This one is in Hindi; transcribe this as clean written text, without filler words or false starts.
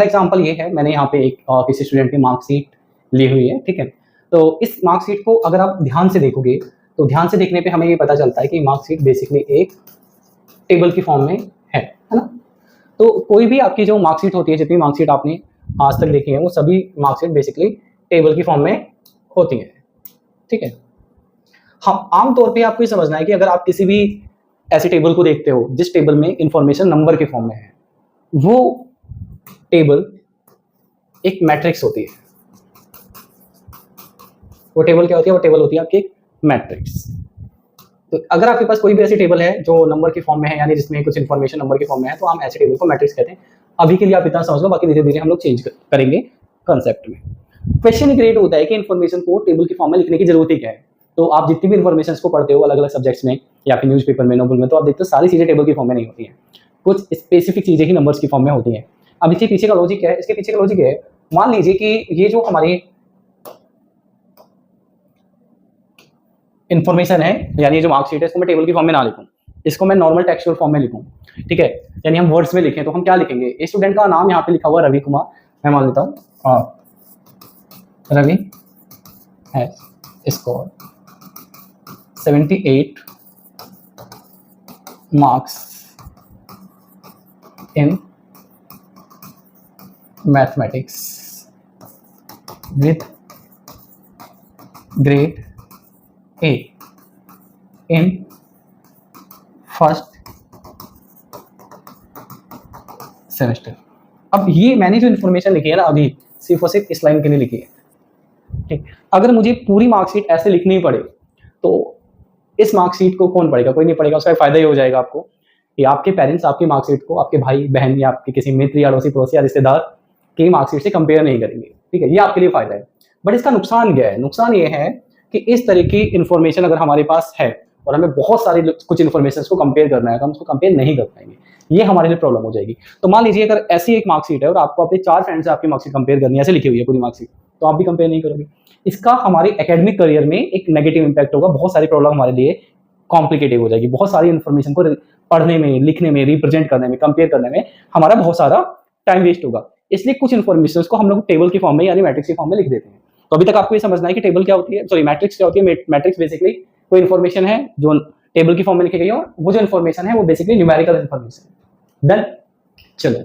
पहला एग्जांपल ये है, मैंने यहाँ पे एक किसी स्टूडेंट की मार्कशीट ली हुई है, ठीक है। तो इस मार्कशीट को अगर आप ध्यान से देखोगे तो ध्यान से देखने पे हमें ये पता चलता है कि मार्कशीट बेसिकली एक टेबल की फॉर्म में है ना। तो कोई भी आपकी जो मार्कशीट होती है, जितनी मार्कशीट आपने आज तक देखी है, वो सभी मार्कशीट बेसिकली टेबल की फॉर्म में होती है, ठीक है। हाँ, आमतौर पे आपको ये समझना है कि अगर आप किसी भी ऐसे टेबल को देखते हो जिस टेबल में इंफॉर्मेशन नंबर के फॉर्म में है, वो टेबल एक मैट्रिक्स होती है। वो टेबल क्या होती है? वो टेबल होती है आपकी एक मैट्रिक्स। तो अगर आपके पास कोई भी ऐसी टेबल है जो नंबर की फॉर्म में है, यानी जिसमें कुछ इन्फॉर्मेशन नंबर की फॉर्म में है, तो हम ऐसे टेबल को मैट्रिक्स कहते हैं। अभी के लिए आप इतना समझ लो, बाकी धीरे धीरे हम लोग चेंज करेंगे कंसेप्ट में। क्वेश्चन क्रिएट होता है कि इन्फॉर्मेशन को टेबल की फॉर्म में लिखने की जरूरत ही क्या है। तो आप जितनी भी इन्फॉर्मेशन को पढ़ते हो अलग अलग सब्जेक्ट्स में या फिर न्यूज़पेपर में, नोबल में, तो आप देखते हो सारी चीजें टेबल की फॉर्म में नहीं होती हैं, कुछ स्पेसिफिक चीजें ही नंबर्स की फॉर्म में होती हैं। अब इसके पीछे का लॉजिक है, इसके पीछे का लॉजिक है, मान लीजिए कि ये जो हमारी इन्फॉर्मेशन है, यानी जो मार्कशीट है, इसको मैं टेबल की फॉर्म में ना लिखूं, इसको मैं नॉर्मल टेक्सचुअल फॉर्म में लिखूं, ठीक है। यानी हम वर्ड्स में लिखें तो हम क्या लिखेंगे? स्टूडेंट का नाम यहाँ पे लिखा हुआ रवि कुमार, मैं मान लेता हूँ Ravi has score 78 marks in mathematics with grade A in first semester. अब ये मैंने जो इन्फॉर्मेशन लिखी है ना अभी, सिर्फ और सिर्फ इस लाइन के लिए लिखी है, ठीक। अगर मुझे पूरी मार्कशीट ऐसे लिखनी पड़े तो इस मार्कशीट को कौन पढ़ेगा? कोई नहीं पढ़ेगा। उसका फायदा ये हो जाएगा आपको कि आपके पेरेंट्स आपकी मार्कशीट को आपके भाई बहन या आपके किसी मित्र या अड़ोसी पड़ोसी या रिश्तेदार की मार्कशीट से कंपेयर नहीं करेंगे, ठीक है। ये आपके लिए फायदा है। बट इसका नुकसान क्या है? नुकसान ये है कि इस तरह की इन्फॉर्मेशन अगर हमारे पास है और हमें बहुत सारी कुछ इन्फॉर्मेशन को कंपेयर करना है, तो हम उसको कंपेयर नहीं कर पाएंगे, ये हमारे लिए प्रॉब्लम हो जाएगी। तो मान लीजिए अगर ऐसी एक मार्कशीट है और आपको अपने 4 फ्रेंड से आपकी मार्कशीट कंपेयर करनी है, ऐसे लिखी हुई है पूरी मार्कशीट, तो आप भी कंपेयर नहीं करोगे। इसका हमारे एकेडमिक करियर में एक नेगेटिव इंपैक्ट होगा, बहुत सारी प्रॉब्लम हमारे लिए कॉम्प्लिकेटेड हो जाएगी। बहुत सारी इन्फॉर्मेशन को पढ़ने में, लिखने में, रिप्रेजेंट करने में, कंपेयर करने में हमारा बहुत सारा टाइम वेस्ट होगा। इसलिए कुछ इन्फॉर्मेशन को हम लोग टेबल की फॉर्म में यानी मैट्रिक्स की फॉर्म में लिख देते हैं। तो अभी तक आपको ये समझना है कि टेबल क्या होती है, सॉरी मैट्रिक्स क्या होती है। मैट्रिक्स बेसिकली कोई इन्फॉर्मेशन है जो टेबल की फॉर्म में लिखी गई है, और वो जो इन्फॉर्मेशन है वो बेसिकली न्यूमेरिकल इन्फॉर्मेशन। डन, चलो।